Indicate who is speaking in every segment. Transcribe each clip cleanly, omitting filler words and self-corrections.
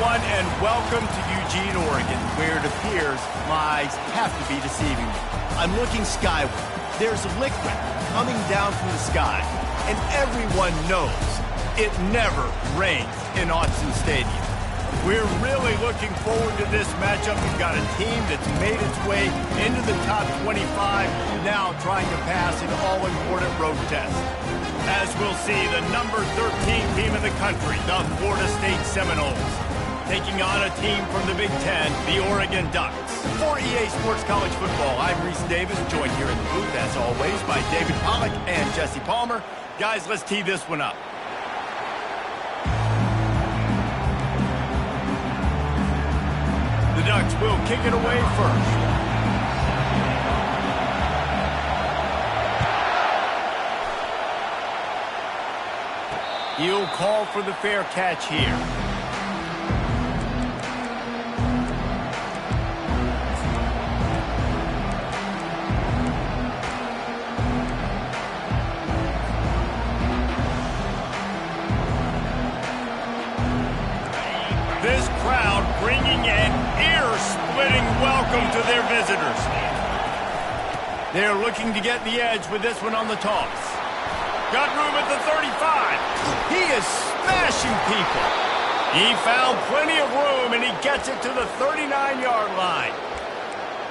Speaker 1: everyone, and welcome to Eugene, Oregon, where it appears my eyes have to be deceiving me. I'm looking skyward. There's liquid coming down from the sky, and everyone knows it never rains in Autzen Stadium. We're really looking forward to this matchup. We've got a team that's made its way into the top 25, now trying to pass an all-important road test. As we'll see, the number 13 team in the country, the Florida State Seminoles, taking on a team from the Big Ten, the Oregon Ducks. For EA Sports College Football, I'm Reese Davis, joined here in the booth, as always, by David Pollack and Jesse Palmer. Guys, let's tee this one up. The Ducks will kick it away first. He'll call for the fair catch here. This crowd bringing an ear-splitting welcome to their visitors. They're looking to get the edge with this one on the toss. Got room at the 35. He is smashing people. He found plenty of room, and he gets it to the 39-yard line.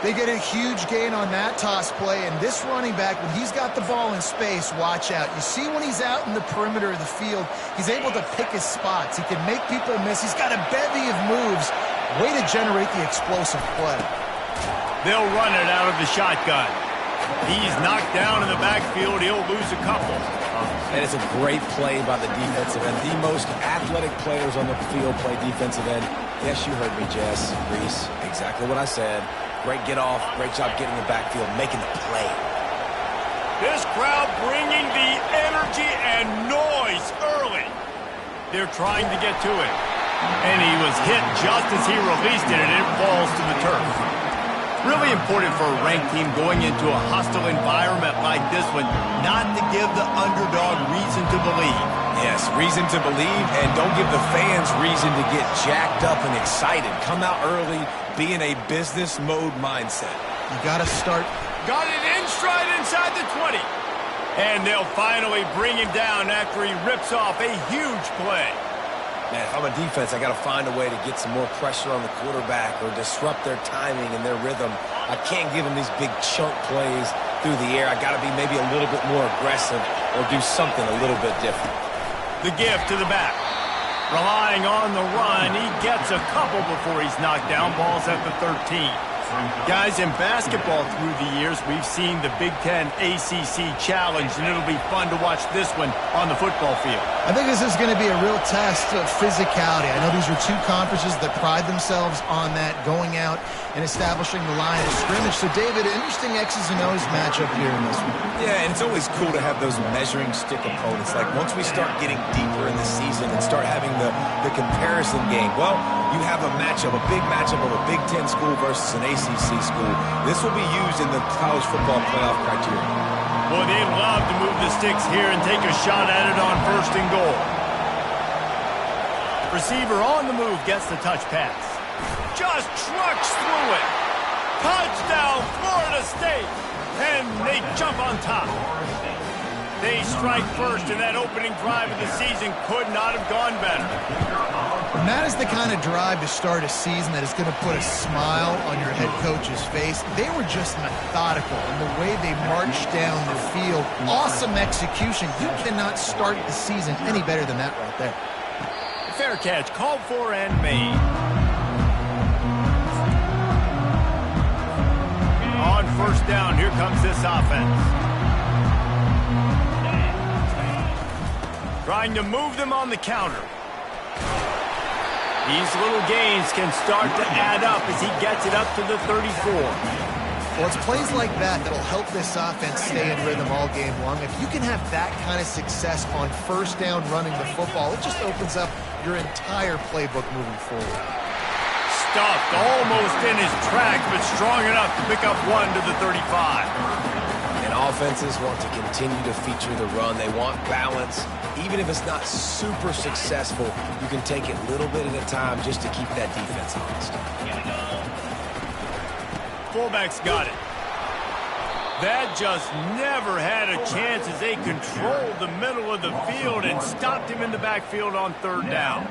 Speaker 2: They get a huge gain on that toss play, and this running back, when he's got the ball in space, watch out. You see when he's out in the perimeter of the field, he's able to pick his spots. He can make people miss. He's got a bevy of moves. Way to generate the explosive play.
Speaker 1: They'll run it out of the shotgun. He's knocked down in the backfield. He'll lose a couple.
Speaker 3: And it's a great play by the defensive end. The most athletic players on the field play defensive end. Yes, you heard me, Jess, Reese. Exactly what I said. Great get off. Great job getting the backfield, making the play.
Speaker 1: This crowd bringing the energy and noise early. They're trying to get to it. And he was hit just as he released it, and it falls to the turf. Really important for a ranked team going into a hostile environment like this one, not to give the underdog reason to believe.
Speaker 3: Yes, reason to believe, and don't give the fans reason to get jacked up and excited. Come out early, be in a business mode mindset.
Speaker 2: You got to start.
Speaker 1: Got it in stride inside the 20. And they'll finally bring him down after he rips off a huge play.
Speaker 3: Man, if I'm a defense, I got to find a way to get some more pressure on the quarterback or disrupt their timing and their rhythm. I can't give them these big chunk plays through the air. I got to be maybe a little bit more aggressive or do something a little bit different.
Speaker 1: The gift to the back. Relying on the run, he gets a couple before he's knocked down. Ball's at the 13. Guys, in basketball through the years, we've seen the Big Ten ACC Challenge, and it'll be fun to watch this one on the football field.
Speaker 2: I think this is going to be a real test of physicality. I know these are two conferences that pride themselves on that, going out and establishing the line of scrimmage. So, David, interesting X's and O's matchup here in this one.
Speaker 3: Yeah, and it's always cool to have those measuring stick opponents. Like, once we start getting deeper in the season and start having the comparison game, well, you have a matchup, a big matchup of a Big Ten school versus an ACC school. This will be used in the college football playoff criteria.
Speaker 1: Boy, they'd love to move the sticks here and take a shot at it on 1st and goal. Receiver on the move gets the touch pass. Just trucks through it. Touchdown, Florida State. And they jump on top. They strike first, and that opening drive of the season could not have gone better.
Speaker 2: And that is the kind of drive to start a season that is going to put a smile on your head coach's face. They were just methodical in the way they marched down the field. Awesome execution. You cannot start the season any better than that right there.
Speaker 1: Fair catch, called for and made. On 1st down, here comes this offense. Trying to move them on the counter. These little gains can start to add up as he gets it up to the 34.
Speaker 2: Well, it's plays like that that'll help this offense stay in rhythm all game long. If you can have that kind of success on 1st down running the football, it just opens up your entire playbook moving forward.
Speaker 1: Stuffed almost in his track, but strong enough to pick up one to the 35.
Speaker 3: And offenses want to continue to feature the run. They want balance. Even if it's not super successful, you can take it a little bit at a time just to keep that defense honest.
Speaker 1: Fullback's got it. That just never had a chance as they controlled the middle of the field and stopped him in the backfield on third down.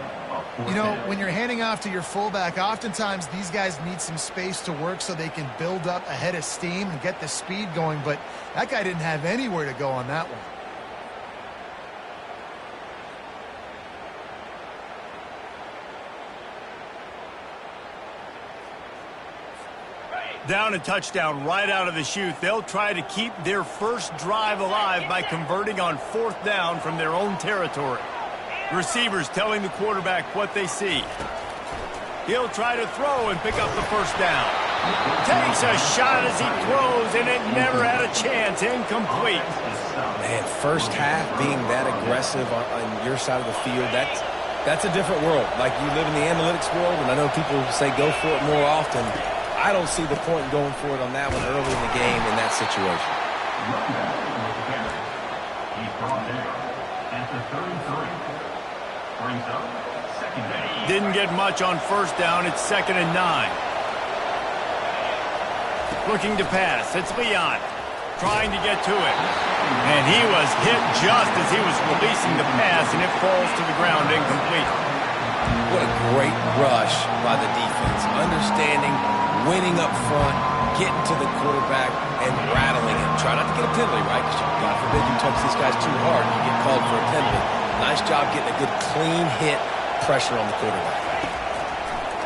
Speaker 2: You know, when you're handing off to your fullback, oftentimes these guys need some space to work so they can build up a head of steam and get the speed going, but that guy didn't have anywhere to go on that one.
Speaker 1: Down a touchdown right out of the chute. They'll try to keep their first drive alive by converting on fourth down from their own territory. Receivers telling the quarterback what they see. He'll try to throw and pick up the first down. Takes a shot as he throws, and it never had a chance. Incomplete.
Speaker 3: Man, first half being that aggressive on your side of the field, that's a different world. Like, you live in the analytics world, and I know people say go for it more often. I don't see the point in going for it on that one early in the game in that situation.
Speaker 1: Didn't get much on first down. It's 2nd and 9. Looking to pass. It's Leon trying to get to it. And he was hit just as he was releasing the pass, and it falls to the ground incomplete.
Speaker 3: What a great rush by the defense. Understanding, winning up front, getting to the quarterback, and rattling him. Try not to get a penalty, right? Because God forbid you touch these guys too hard, you get called for a penalty. Nice job getting a good clean hit, pressure on the quarterback.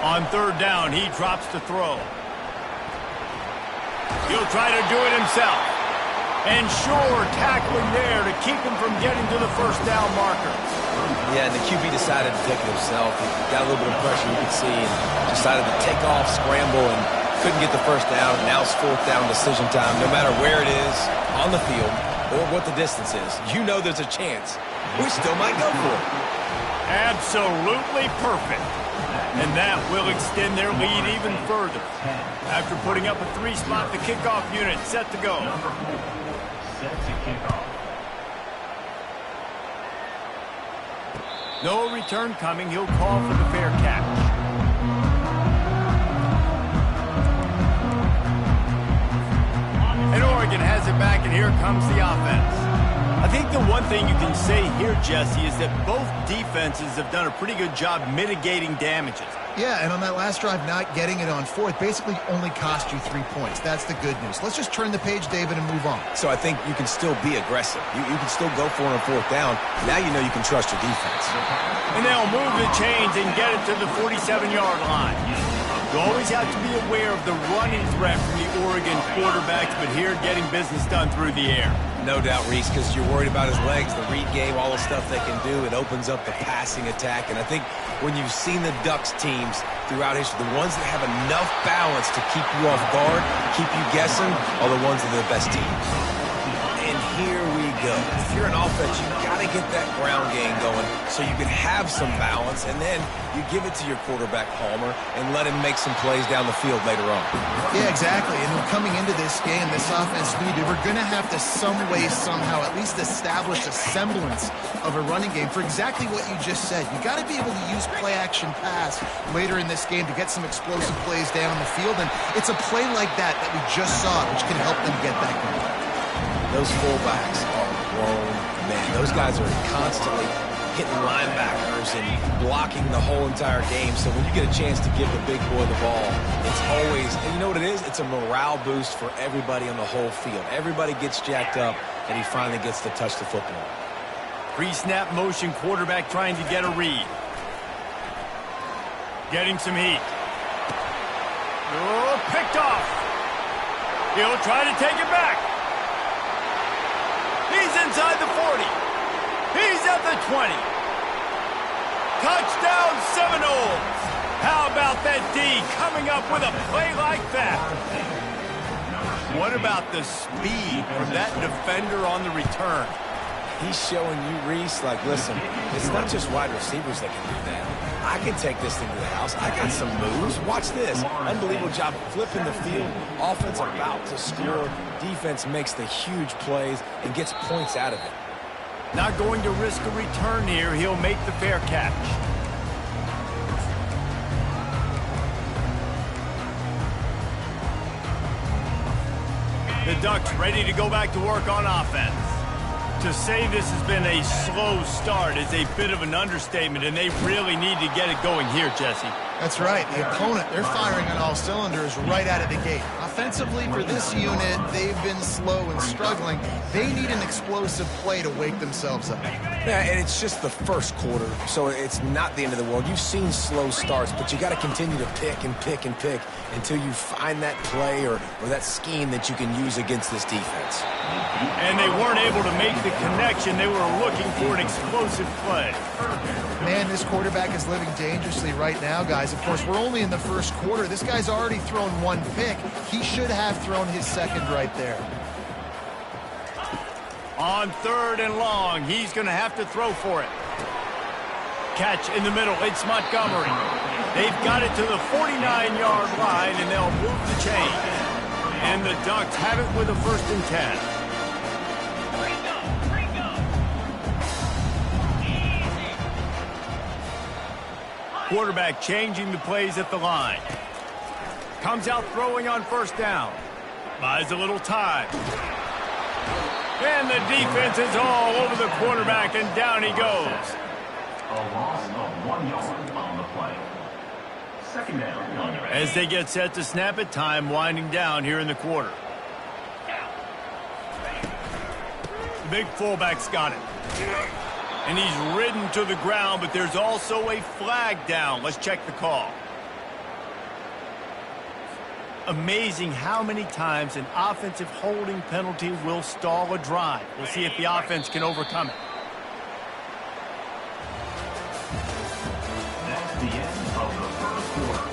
Speaker 1: On third down, he drops to throw. He'll try to do it himself. And sure, tackling there to keep him from getting to the first down marker.
Speaker 3: Yeah, and the QB decided to take it himself. He got a little bit of pressure, you could see, and decided to take off, scramble, and couldn't get the first down. Now it's fourth down decision time. No matter where it is on the field or what the distance is, you know there's a chance. We still might go for it.
Speaker 1: Absolutely perfect. And that will extend their lead even further. After putting up a 3-spot, the kickoff unit set to go. No return coming. He'll call for the fair catch. And Oregon has it back, and here comes the offense. I think the one thing you can say here, Jesse, is that both defenses have done a pretty good job mitigating damages.
Speaker 2: Yeah, and on that last drive, not getting it on fourth basically only cost you 3 points. That's the good news. Let's just turn the page, David, and move on.
Speaker 3: So I think you can still be aggressive. You can still go for it on fourth down. Now you know you can trust your defense.
Speaker 1: And they'll move the chains and get it to the 47-yard line. You always have to be aware of the running threat from the Oregon quarterbacks, but here getting business done through the air.
Speaker 3: No doubt, Reese, because you're worried about his legs, the read game, all the stuff they can do. It opens up the passing attack. And I think when you've seen the Ducks teams throughout history, the ones that have enough balance to keep you off guard, keep you guessing, are the ones that are the best teams. And here we go. If you're an offense, you've got to get that ground game going so you can have some balance, and then you give it to your quarterback, Palmer, and let him make some plays down the field later on.
Speaker 2: Yeah, exactly. And coming into this game, this offense knew they were going to have to some way, somehow, at least establish a semblance of a running game for exactly what you just said. You got to be able to use play-action pass later in this game to get some explosive plays down the field, and it's a play like that that we just saw, which can help them get that going.
Speaker 3: Those fullbacks are grown men. Those guys are constantly hitting linebackers and blocking the whole entire game. So when you get a chance to give the big boy the ball, it's always, and you know what it is? It's a morale boost for everybody on the whole field. Everybody gets jacked up, and he finally gets to touch the football.
Speaker 1: Pre-snap motion, quarterback trying to get a read. Getting some heat. Oh, picked off. He'll try to take it back. He's inside the 40. He's at the 20. Touchdown Seminoles. How about that D coming up with a play like that? What about the speed from that defender on the return?
Speaker 3: He's showing you, Reese, like, listen, it's not just wide receivers that can do that. I can take this thing to the house. I got some moves. Watch this. Unbelievable job flipping the field. Offense about to score. Defense makes the huge plays and gets points out of it.
Speaker 1: Not going to risk a return here. He'll make the fair catch. The Ducks ready to go back to work on offense. To say this has been a slow start is a bit of an understatement, and they really need to get it going here, Jesse.
Speaker 2: That's right. The opponent, they're firing on all cylinders right out of the gate. Offensively, for this unit, they've been slow and struggling. They need an explosive play to wake themselves up.
Speaker 3: Yeah, and it's just the first quarter, so it's not the end of the world. You've seen slow starts, but you got to continue to pick and pick and pick until you find that play or that scheme that you can use against this defense.
Speaker 1: And they weren't able to make the connection. They were looking for an explosive play.
Speaker 2: Man, this quarterback is living dangerously right now, guys. Of course, we're only in the first quarter. This guy's already thrown one pick. He should have thrown his second right there.
Speaker 1: On 3rd and long, he's going to have to throw for it. Catch in the middle. It's Montgomery. They've got it to the 49-yard line, and they'll move the chain. And the Ducks have it with a 1st and 10. Quarterback changing the plays at the line. Comes out throwing on 1st down. Buys a little time. And the defense is all over the quarterback, and down he goes.
Speaker 4: A loss of 1 yard on the play. 2nd down.
Speaker 1: As they get set to snap it, time winding down here in the quarter. The big fullback's got it. And he's ridden to the ground, but there's also a flag down. Let's check the call. Amazing how many times an offensive holding penalty will stall a drive. We'll see if the offense can overcome it.
Speaker 4: That's the end of the first quarter.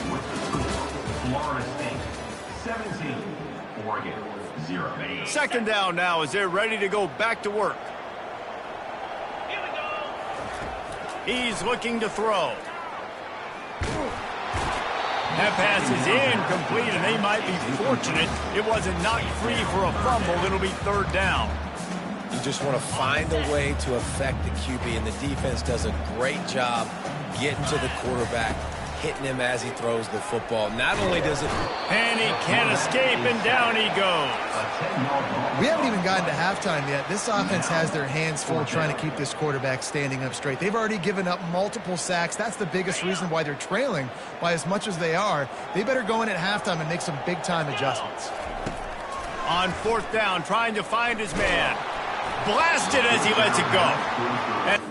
Speaker 4: With the score, Florida State 17, Oregon 0.
Speaker 1: 2nd down now as they're ready to go back to work. He's looking to throw. That pass is incomplete, and they might be fortunate it wasn't knocked free for a fumble. It'll be 3rd down.
Speaker 3: You just want to find a way to affect the QB, and the defense does a great job getting to the quarterback, hitting him as he throws the football. Not only does it...
Speaker 1: And he can't escape, and down he goes.
Speaker 2: We haven't even gotten to halftime yet. This offense has their hands full trying to keep this quarterback standing up straight. They've already given up multiple sacks. That's the biggest reason why they're trailing by as much as they are. They better go in at halftime and make some big-time adjustments.
Speaker 1: On 4th down, trying to find his man. Blasted as he lets it go. And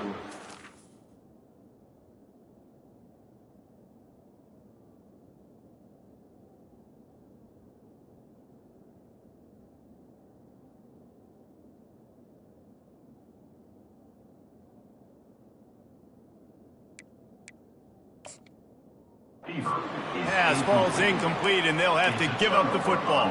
Speaker 1: pass falls incomplete, and they'll have to give up the football.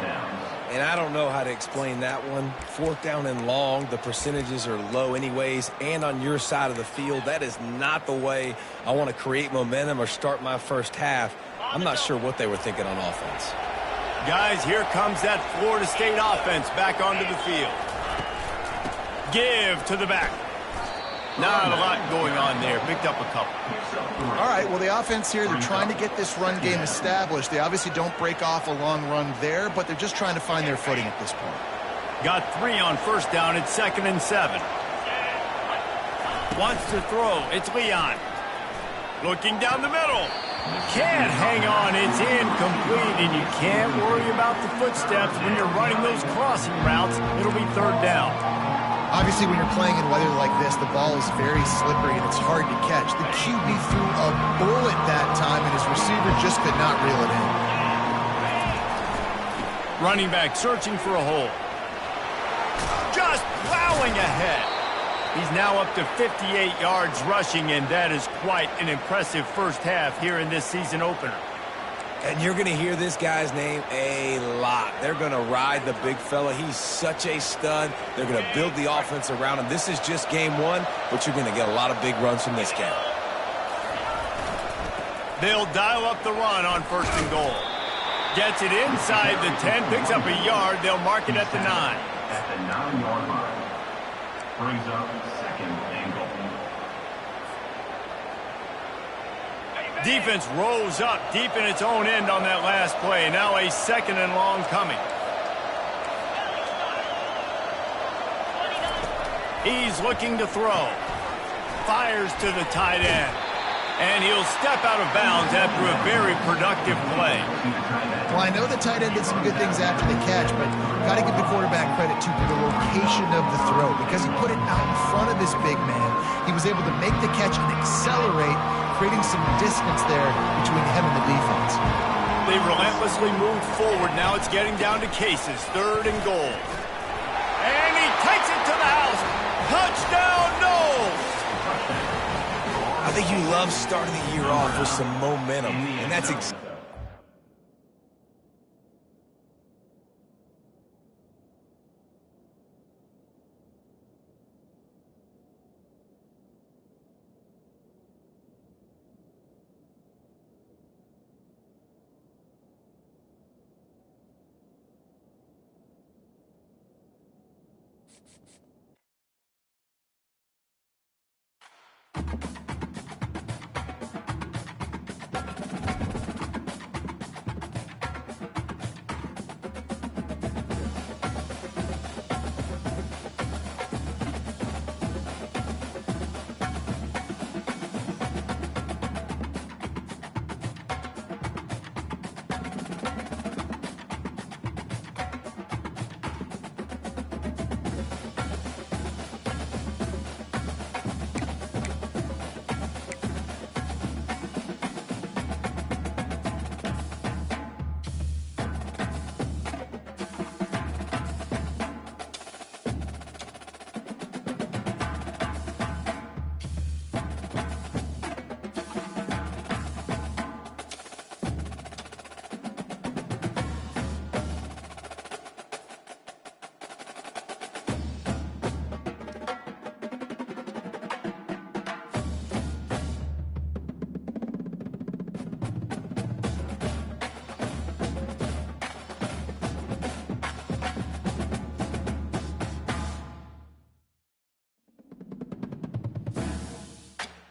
Speaker 3: And I don't know how to explain that one. 4th down and long, the percentages are low anyways, and on your side of the field, that is not the way I want to create momentum or start my first half. I'm not sure what they were thinking on offense.
Speaker 1: Guys, here comes that Florida State offense back onto the field. Give to the back. Not a lot going on there. Picked up a couple.
Speaker 2: All right, well, the offense here, they're trying to get this run game established. They obviously don't break off a long run there, but they're just trying to find their footing at this point.
Speaker 1: Got 3 on 1st down. It's 2nd and 7. Wants to throw. It's Leon. Looking down the middle. Can't hang on. It's incomplete, and you can't worry about the footsteps when you're running those crossing routes. It'll be 3rd down.
Speaker 2: Obviously, when you're playing in weather like this, the ball is very slippery and it's hard to catch. The QB threw a bullet that time, and his receiver just could not reel it in.
Speaker 1: Running back searching for a hole. Just plowing ahead. He's now up to 58 yards rushing, and that is quite an impressive first half here in this season opener.
Speaker 3: And you're going to hear this guy's name a lot. They're going to ride the big fella. He's such a stud. They're going to build the offense around him. This is just game 1, but you're going to get a lot of big runs from this guy.
Speaker 1: They'll dial up the run on 1st and goal. Gets it inside the 10, picks up a yard. They'll mark it at the 9.
Speaker 4: At the 9-yard line. Brings up 2nd and goal.
Speaker 1: Defense rose up deep in its own end on that last play. Now a 2nd and long coming. He's looking to throw. Fires to the tight end. And he'll step out of bounds after a very productive play.
Speaker 2: Well, I know the tight end did some good things after the catch, but got to give the quarterback credit, too, for the location of the throw. Because he put it out in front of his big man, he was able to make the catch and accelerate, creating some distance there between him and the defense.
Speaker 1: They relentlessly moved forward. Now it's getting down to cases. 3rd and goal. And he takes it to the house. Touchdown, Knowles!
Speaker 3: I think you love starting the year off with some momentum, and that's exactly